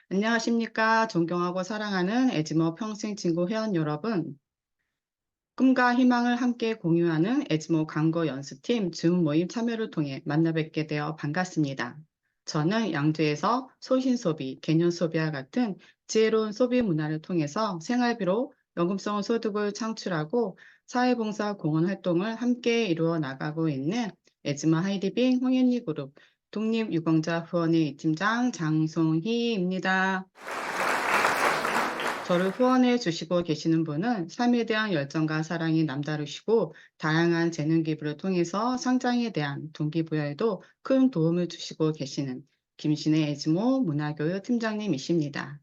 안녕하십니까. 존경하고 사랑하는 에즈머 평생친구 회원 여러분. 꿈과 희망을 함께 공유하는 에즈모 광고 연수팀 줌 모임 참여를 통해 만나 뵙게 되어 반갑습니다. 저는 양주에서 소신소비, 개념소비와 같은 지혜로운 소비 문화를 통해서 생활비로 연금성 소득을 창출하고 사회봉사 공헌 활동을 함께 이루어 나가고 있는 에즈마 하이리빙 홍현리 그룹 독립유공자 후원회 팀장 장송희입니다. 저를 후원해 주시고 계시는 분은 삶에 대한 열정과 사랑이 남다르시고 다양한 재능 기부를 통해서 성장에 대한 동기부여에도 큰 도움을 주시고 계시는 김신혜 에즈모 문화교육 팀장님이십니다.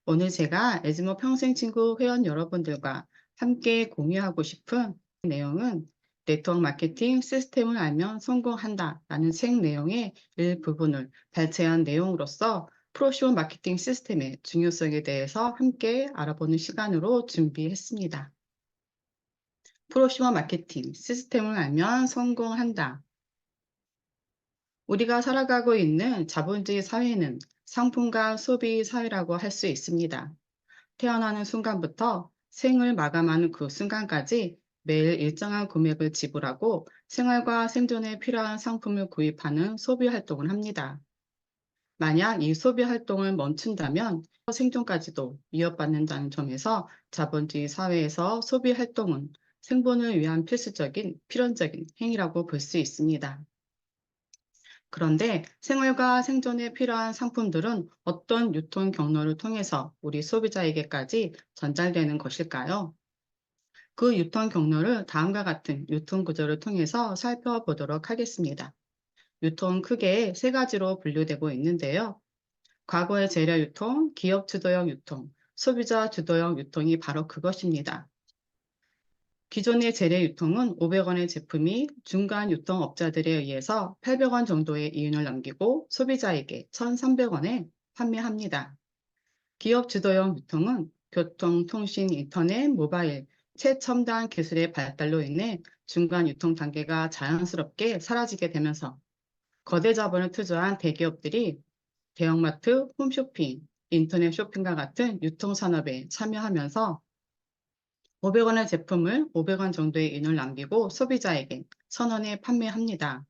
오늘 제가 에즈모 평생친구 회원 여러분들과 함께 공유하고 싶은 내용은 네트워크 마케팅 시스템을 알면 성공한다라는 책 내용의 일부분을 발췌한 내용으로서 프로쇼 마케팅 시스템의 중요성에 대해서 함께 알아보는 시간으로 준비했습니다. 프로쇼 마케팅 시스템을 알면 성공한다. 우리가 살아가고 있는 자본주의 사회는 상품과 소비 사회라고 할 수 있습니다. 태어나는 순간부터 생을 마감하는 그 순간까지 매일 일정한 금액을 지불하고 생활과 생존에 필요한 상품을 구입하는 소비 활동을 합니다. 만약 이 소비 활동을 멈춘다면 생존까지도 위협받는다는 점에서 자본주의 사회에서 소비 활동은 생존을 위한 필수적인 필연적인 행위라고 볼 수 있습니다. 그런데 생활과 생존에 필요한 상품들은 어떤 유통 경로를 통해서 우리 소비자에게까지 전달되는 것일까요? 그 유통 경로를 다음과 같은 유통 구조를 통해서 살펴보도록 하겠습니다. 유통 크게 세 가지로 분류되고 있는데요. 과거의 재료 유통, 기업 주도형 유통, 소비자 주도형 유통이 바로 그것입니다. 기존의 재래 유통은 500원의 제품이 중간 유통업자들에 의해서 800원 정도의 이윤을 남기고 소비자에게 1,300원에 판매합니다. 기업 주도형 유통은 교통, 통신, 인터넷, 모바일, 최첨단 기술의 발달로 인해 중간 유통 단계가 자연스럽게 사라지게 되면서 거대 자본을 투자한 대기업들이 대형마트, 홈쇼핑, 인터넷 쇼핑과 같은 유통산업에 참여하면서 500원의 제품을 500원 정도의 인을 남기고 소비자에게 1,000원에 판매합니다.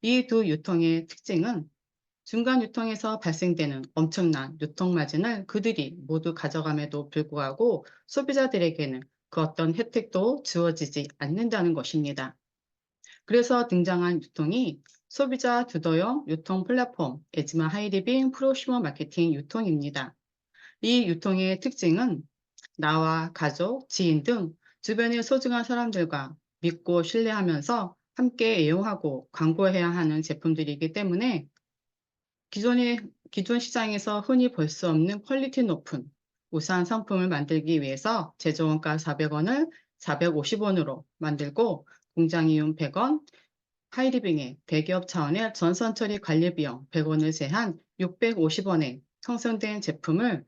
이 두 유통의 특징은 중간 유통에서 발생되는 엄청난 유통 마진을 그들이 모두 가져감에도 불구하고 소비자들에게는 그 어떤 혜택도 주어지지 않는다는 것입니다. 그래서 등장한 유통이 소비자 주도형 유통 플랫폼 에즈마 하이리빙 프로슈머 마케팅 유통입니다. 이 유통의 특징은 나와 가족, 지인 등 주변의 소중한 사람들과 믿고 신뢰하면서 함께 애용하고 광고해야 하는 제품들이기 때문에 기존 시장에서 흔히 볼 수 없는 퀄리티 높은 우수한 상품을 만들기 위해서 제조원가 400원을 450원으로 만들고 공장이용 100원, 하이리빙의 대기업 차원의 전선 처리 관리 비용 100원을 제한 650원에 형성된 제품을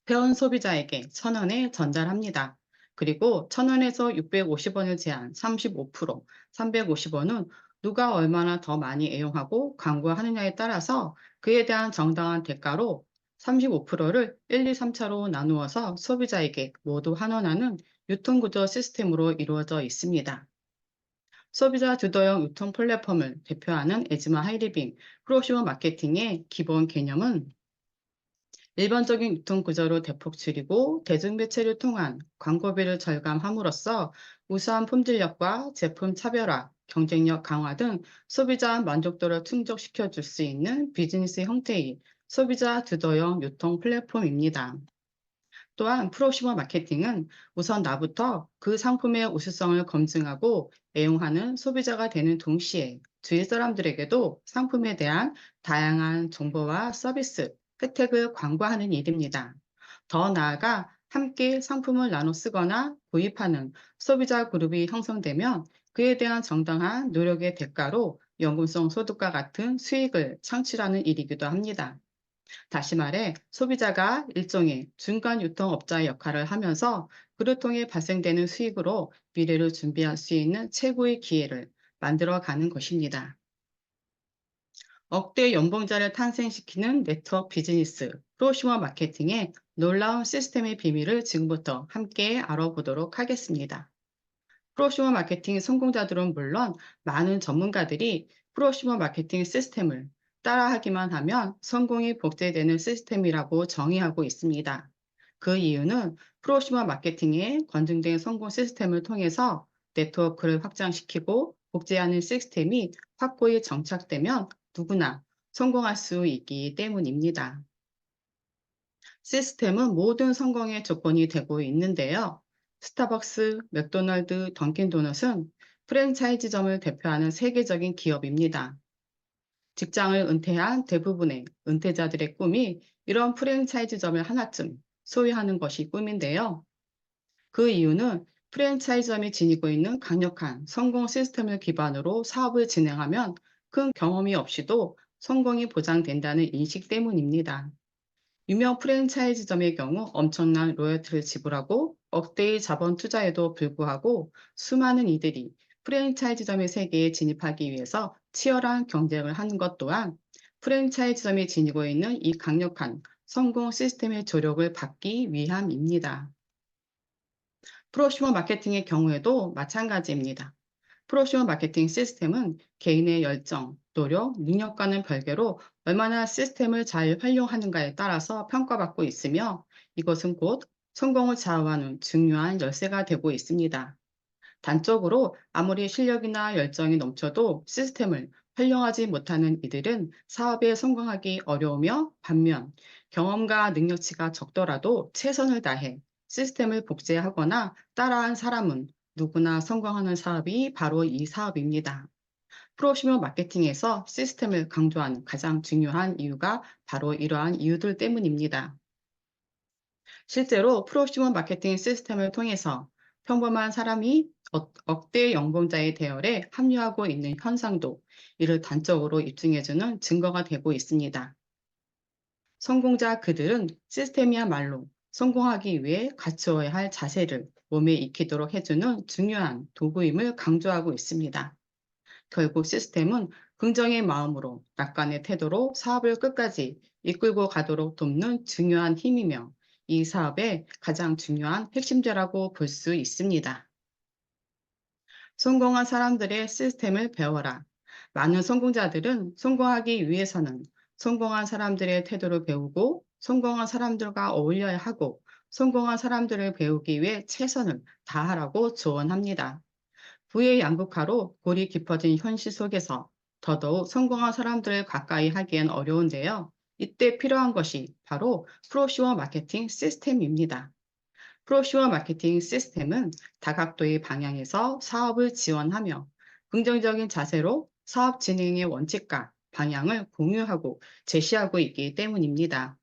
회원 소비자에게 1,000원에 전달합니다. 그리고 1,000원에서 650원을 제한 35%, 350원은 누가 얼마나 더 많이 애용하고 광고하느냐에 따라서 그에 대한 정당한 대가로 35%를 1, 2, 3차로 나누어서 소비자에게 모두 환원하는 유통구조 시스템으로 이루어져 있습니다. 소비자 주도형 유통 플랫폼을 대표하는 에즈마 하이리빙 프로슈머 마케팅의 기본 개념은 일반적인 유통 구조로 대폭 줄이고 대중매체를 통한 광고비를 절감함으로써 우수한 품질력과 제품 차별화, 경쟁력 강화 등 소비자 만족도를 충족시켜 줄 수 있는 비즈니스 형태의 소비자 주도형 유통 플랫폼입니다. 또한 프로슈머 마케팅은 우선 나부터 그 상품의 우수성을 검증하고 애용하는 소비자가 되는 동시에 주위 사람들에게도 상품에 대한 다양한 정보와 서비스, 혜택을 광고하는 일입니다. 더 나아가 함께 상품을 나눠 쓰거나 구입하는 소비자 그룹이 형성되면 그에 대한 정당한 노력의 대가로 연금성 소득과 같은 수익을 창출하는 일이기도 합니다. 다시 말해 소비자가 일종의 중간 유통업자의 역할을 하면서 그를 통해 발생되는 수익으로 미래를 준비할 수 있는 최고의 기회를 만들어 가는 것입니다. 억대 연봉자를 탄생시키는 네트워크 비즈니스, 프로슈머 마케팅의 놀라운 시스템의 비밀을 지금부터 함께 알아보도록 하겠습니다. 프로슈머 마케팅 성공자들은 물론 많은 전문가들이 프로슈머 마케팅 시스템을 따라하기만 하면 성공이 복제되는 시스템이라고 정의하고 있습니다. 그 이유는 프로슈머 마케팅의 검증된 성공 시스템을 통해서 네트워크를 확장시키고 복제하는 시스템이 확고히 정착되면 누구나 성공할 수 있기 때문입니다. 시스템은 모든 성공의 조건이 되고 있는데요. 스타벅스, 맥도날드, 던킨도넛은 프랜차이즈점을 대표하는 세계적인 기업입니다. 직장을 은퇴한 대부분의 은퇴자들의 꿈이 이런 프랜차이즈점을 하나쯤 소유하는 것이 꿈인데요. 그 이유는 프랜차이즈점이 지니고 있는 강력한 성공 시스템을 기반으로 사업을 진행하면 큰 경험이 없이도 성공이 보장된다는 인식 때문입니다. 유명 프랜차이즈점의 경우 엄청난 로열티를 지불하고 억대의 자본 투자에도 불구하고 수많은 이들이 프랜차이즈점의 세계에 진입하기 위해서 치열한 경쟁을 하는 것 또한 프랜차이즈점이 지니고 있는 이 강력한 성공 시스템의 조력을 받기 위함입니다. 프로슈머 마케팅의 경우에도 마찬가지입니다. 프로슈머 마케팅 시스템은 개인의 열정, 노력, 능력과는 별개로 얼마나 시스템을 잘 활용하는가에 따라서 평가받고 있으며 이것은 곧 성공을 좌우하는 중요한 열쇠가 되고 있습니다. 단적으로 아무리 실력이나 열정이 넘쳐도 시스템을 활용하지 못하는 이들은 사업에 성공하기 어려우며 반면 경험과 능력치가 적더라도 최선을 다해 시스템을 복제하거나 따라한 사람은 누구나 성공하는 사업이 바로 이 사업입니다. 프로슈머 마케팅에서 시스템을 강조하는 가장 중요한 이유가 바로 이러한 이유들 때문입니다. 실제로 프로슈머 마케팅 시스템을 통해서 평범한 사람이 억대 연봉자의 대열에 합류하고 있는 현상도 이를 단적으로 입증해주는 증거가 되고 있습니다. 성공자 그들은 시스템이야말로 성공하기 위해 갖추어야 할 자세를 몸에 익히도록 해주는 중요한 도구임을 강조하고 있습니다. 결국 시스템은 긍정의 마음으로 낙관의 태도로 사업을 끝까지 이끌고 가도록 돕는 중요한 힘이며 이 사업의 가장 중요한 핵심제라고 볼 수 있습니다. 성공한 사람들의 시스템을 배워라. 많은 성공자들은 성공하기 위해서는 성공한 사람들의 태도를 배우고 성공한 사람들과 어울려야 하고 성공한 사람들을 배우기 위해 최선을 다하라고 조언합니다. 부의 양극화로 골이 깊어진 현실 속에서 더더욱 성공한 사람들을 가까이 하기엔 어려운데요. 이때 필요한 것이 바로 프로슈어 마케팅 시스템입니다. 프로슈어 마케팅 시스템은 다각도의 방향에서 사업을 지원하며 긍정적인 자세로 사업 진행의 원칙과 방향을 공유하고 제시하고 있기 때문입니다.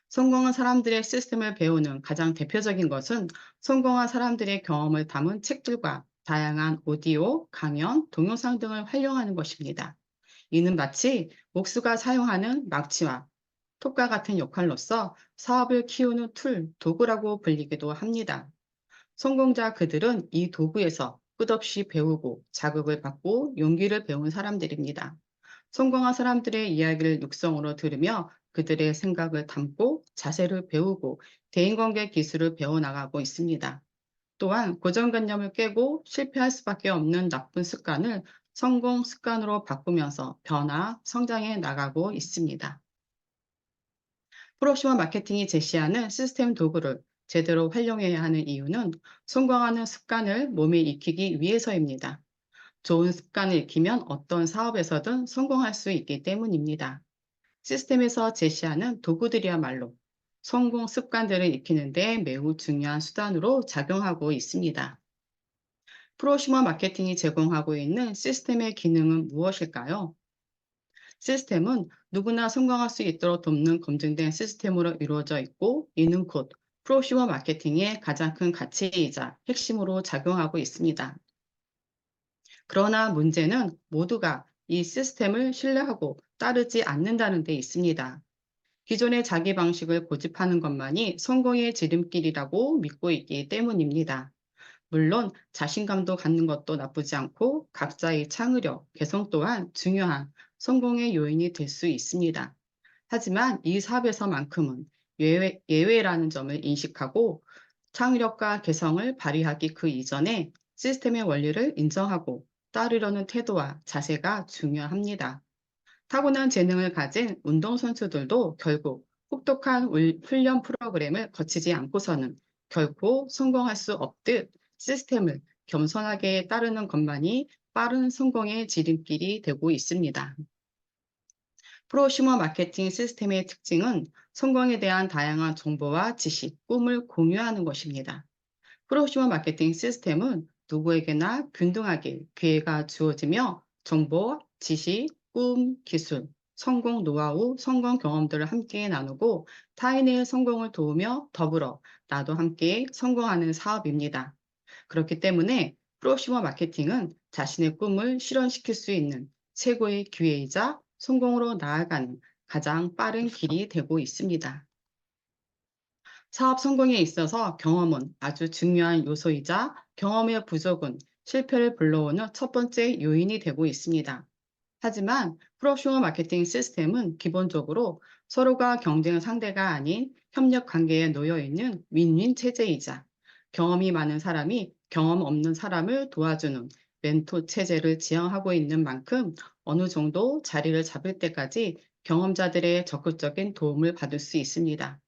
성공한 사람들의 시스템을 배우는 가장 대표적인 것은 성공한 사람들의 경험을 담은 책들과 다양한 오디오, 강연, 동영상 등을 활용하는 것입니다. 이는 마치 목수가 사용하는 막치와 톱과 같은 역할로서 사업을 키우는 툴, 도구라고 불리기도 합니다. 성공자 그들은 이 도구에서 끝없이 배우고 자극을 받고 용기를 배운 사람들입니다. 성공한 사람들의 이야기를 육성으로 들으며 그들의 생각을 담고 자세를 배우고 대인관계 기술을 배워나가고 있습니다. 또한 고정관념을 깨고 실패할 수밖에 없는 나쁜 습관을 성공 습관으로 바꾸면서 변화, 성장해 나가고 있습니다. 프로슈머 마케팅이 제시하는 시스템 도구를 제대로 활용해야 하는 이유는 성공하는 습관을 몸에 익히기 위해서입니다. 좋은 습관을 익히면 어떤 사업에서든 성공할 수 있기 때문입니다. 시스템에서 제시하는 도구들이야말로 성공 습관들을 익히는 데 매우 중요한 수단으로 작용하고 있습니다. 프로슈머 마케팅이 제공하고 있는 시스템의 기능은 무엇일까요? 시스템은 누구나 성공할 수 있도록 돕는 검증된 시스템으로 이루어져 있고 이는 곧 프로슈머 마케팅의 가장 큰 가치이자 핵심으로 작용하고 있습니다. 그러나 문제는 모두가 이 시스템을 신뢰하고 따르지 않는다는 데 있습니다. 기존의 자기 방식을 고집하는 것만이 성공의 지름길이라고 믿고 있기 때문입니다. 물론 자신감도 갖는 것도 나쁘지 않고 각자의 창의력, 개성 또한 중요한 성공의 요인이 될 수 있습니다. 하지만 이 사업에서만큼은 예외라는 점을 인식하고 창의력과 개성을 발휘하기 그 이전에 시스템의 원리를 인정하고 따르려는 태도와 자세가 중요합니다. 타고난 재능을 가진 운동선수들도 결국 혹독한 훈련 프로그램을 거치지 않고서는 결코 성공할 수 없듯 시스템을 겸손하게 따르는 것만이 빠른 성공의 지름길이 되고 있습니다. 프로슈머 마케팅 시스템의 특징은 성공에 대한 다양한 정보와 지식, 꿈을 공유하는 것입니다. 프로슈머 마케팅 시스템은 누구에게나 균등하게 기회가 주어지며 정보, 지식, 꿈, 기술, 성공 노하우, 성공 경험들을 함께 나누고 타인의 성공을 도우며 더불어 나도 함께 성공하는 사업입니다. 그렇기 때문에 프로슈머 마케팅은 자신의 꿈을 실현시킬 수 있는 최고의 기회이자 성공으로 나아가는 가장 빠른 길이 되고 있습니다. 사업 성공에 있어서 경험은 아주 중요한 요소이자 경험의 부족은 실패를 불러오는 첫 번째 요인이 되고 있습니다. 하지만 프로슈머 마케팅 시스템은 기본적으로 서로가 경쟁 상대가 아닌 협력 관계에 놓여 있는 윈윈 체제이자 경험이 많은 사람이 경험 없는 사람을 도와주는 멘토 체제를 지향하고 있는 만큼 어느 정도 자리를 잡을 때까지 경험자들의 적극적인 도움을 받을 수 있습니다.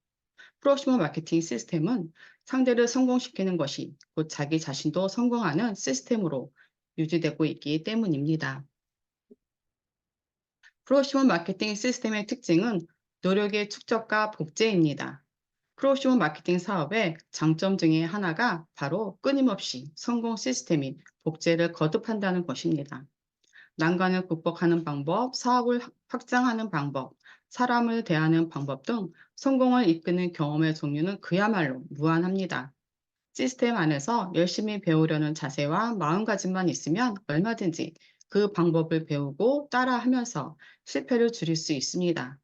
프로슈머 마케팅 시스템은 상대를 성공시키는 것이 곧 자기 자신도 성공하는 시스템으로 유지되고 있기 때문입니다. 프로슈머 마케팅 시스템의 특징은 노력의 축적과 복제입니다. 프로슈머 마케팅 사업의 장점 중에 하나가 바로 끊임없이 성공 시스템인 복제를 거듭한다는 것입니다. 난관을 극복하는 방법, 사업을 확장하는 방법, 사람을 대하는 방법 등 성공을 이끄는 경험의 종류는 그야말로 무한합니다. 시스템 안에서 열심히 배우려는 자세와 마음가짐만 있으면 얼마든지 그 방법을 배우고 따라하면서 실패를 줄일 수 있습니다.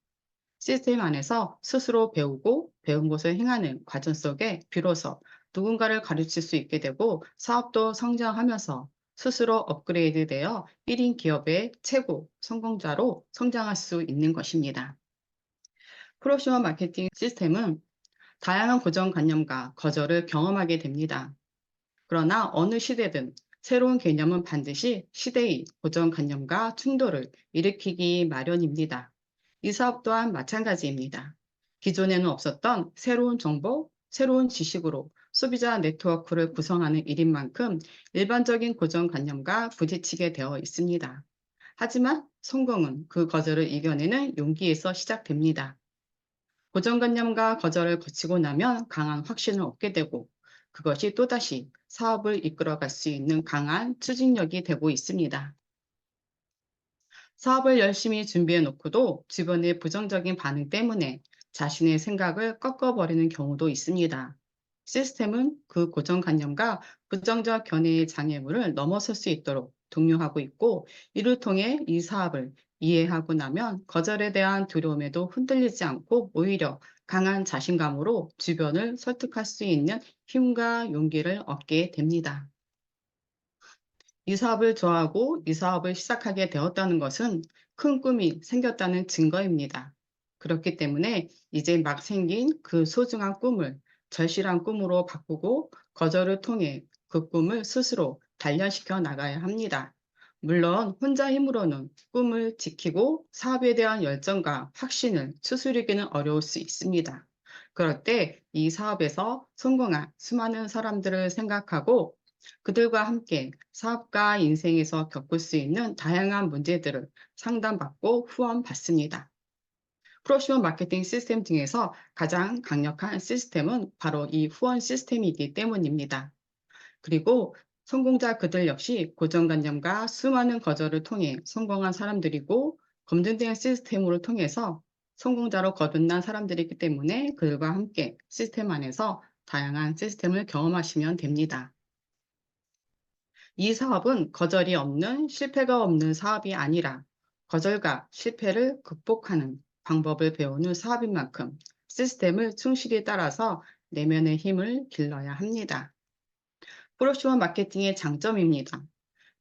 시스템 안에서 스스로 배우고 배운 것을 행하는 과정 속에 비로소 누군가를 가르칠 수 있게 되고 사업도 성장하면서 스스로 업그레이드되어 1인 기업의 최고 성공자로 성장할 수 있는 것입니다. 프로슈머 마케팅 시스템은 다양한 고정관념과 거절을 경험하게 됩니다. 그러나 어느 시대든 새로운 개념은 반드시 시대의 고정관념과 충돌을 일으키기 마련입니다. 이 사업 또한 마찬가지입니다. 기존에는 없었던 새로운 정보, 새로운 지식으로 소비자 네트워크를 구성하는 일인 만큼 일반적인 고정관념과 부딪히게 되어 있습니다. 하지만 성공은 그 거절을 이겨내는 용기에서 시작됩니다. 고정관념과 거절을 거치고 나면 강한 확신을 얻게 되고 그것이 또다시 사업을 이끌어갈 수 있는 강한 추진력이 되고 있습니다. 사업을 열심히 준비해 놓고도 주변의 부정적인 반응 때문에 자신의 생각을 꺾어버리는 경우도 있습니다. 시스템은 그 고정관념과 부정적 견해의 장애물을 넘어설 수 있도록 독려하고 있고 이를 통해 이 사업을 이해하고 나면 거절에 대한 두려움에도 흔들리지 않고 오히려 강한 자신감으로 주변을 설득할 수 있는 힘과 용기를 얻게 됩니다. 이 사업을 좋아하고 이 사업을 시작하게 되었다는 것은 큰 꿈이 생겼다는 증거입니다. 그렇기 때문에 이제 막 생긴 그 소중한 꿈을 절실한 꿈으로 바꾸고 거절을 통해 그 꿈을 스스로 단련시켜 나가야 합니다. 물론 혼자 힘으로는 꿈을 지키고 사업에 대한 열정과 확신을 추스르기는 어려울 수 있습니다. 그럴 때 이 사업에서 성공한 수많은 사람들을 생각하고 그들과 함께 사업가 인생에서 겪을 수 있는 다양한 문제들을 상담받고 후원받습니다. 프로슈머 마케팅 시스템 중에서 가장 강력한 시스템은 바로 이 후원 시스템이기 때문입니다. 그리고 성공자 그들 역시 고정관념과 수많은 거절을 통해 성공한 사람들이고 검증된 시스템으로 통해서 성공자로 거듭난 사람들이기 때문에 그들과 함께 시스템 안에서 다양한 시스템을 경험하시면 됩니다. 이 사업은 거절이 없는 실패가 없는 사업이 아니라 거절과 실패를 극복하는 방법을 배우는 사업인 만큼 시스템을 충실히 따라서 내면의 힘을 길러야 합니다. 프로슈머 마케팅의 장점입니다.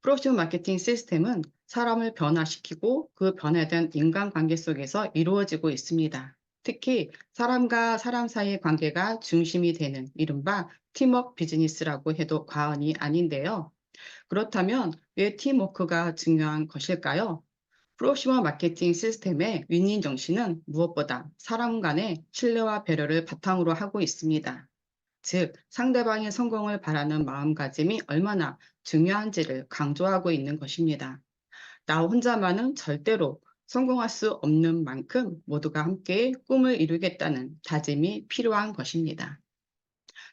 프로슈머 마케팅 시스템은 사람을 변화시키고 그 변화된 인간관계 속에서 이루어지고 있습니다. 특히 사람과 사람 사이의 관계가 중심이 되는 이른바 팀워크 비즈니스라고 해도 과언이 아닌데요. 그렇다면 왜 팀워크가 중요한 것일까요? 프로슈머 마케팅 시스템의 윈윈 정신은 무엇보다 사람 간의 신뢰와 배려를 바탕으로 하고 있습니다. 즉, 상대방의 성공을 바라는 마음가짐이 얼마나 중요한지를 강조하고 있는 것입니다. 나 혼자만은 절대로 성공할 수 없는 만큼 모두가 함께 꿈을 이루겠다는 다짐이 필요한 것입니다.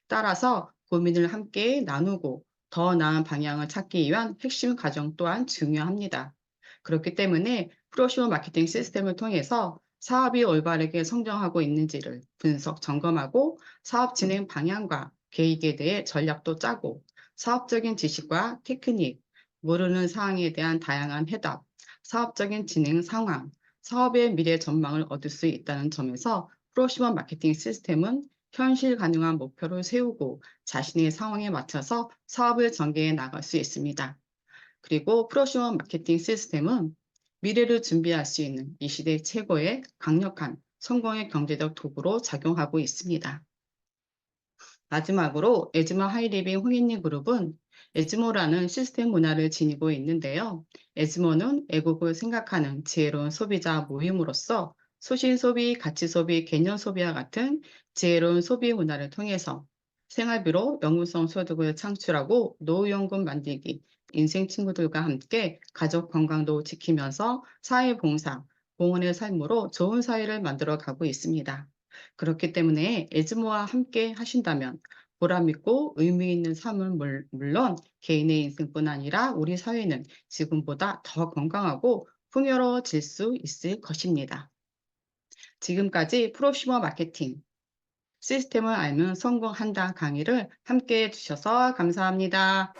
따라서 고민을 함께 나누고 더 나은 방향을 찾기 위한 핵심 과정 또한 중요합니다. 그렇기 때문에 프로슈머 마케팅 시스템을 통해서 사업이 올바르게 성장하고 있는지를 분석 점검하고 사업 진행 방향과 계획에 대해 전략도 짜고 사업적인 지식과 테크닉, 모르는 사항에 대한 다양한 해답, 사업적인 진행 상황, 사업의 미래 전망을 얻을 수 있다는 점에서 프로슈머 마케팅 시스템은 현실 가능한 목표를 세우고 자신의 상황에 맞춰서 사업을 전개해 나갈 수 있습니다. 그리고 프로슈머 마케팅 시스템은 미래를 준비할 수 있는 이 시대 최고의 강력한 성공의 경제적 도구로 작용하고 있습니다. 마지막으로 에즈모 하이리빙 홍익리 그룹은 에즈모라는 시스템 문화를 지니고 있는데요. 에즈모는 애국을 생각하는 지혜로운 소비자 모임으로서 소신 소비, 가치 소비, 개념 소비와 같은 지혜로운 소비 문화를 통해서 생활비로 영구성 소득을 창출하고 노후연금 만들기, 인생 친구들과 함께 가족 건강도 지키면서 사회봉사, 공헌의 삶으로 좋은 사회를 만들어 가고 있습니다. 그렇기 때문에 에즈모와 함께 하신다면 보람 있고 의미 있는 삶은 물론 개인의 인생뿐 아니라 우리 사회는 지금보다 더 건강하고 풍요로워질 수 있을 것입니다. 지금까지 프로슈머 마케팅 시스템을 알면 성공한다 강의를 함께 해주셔서 감사합니다.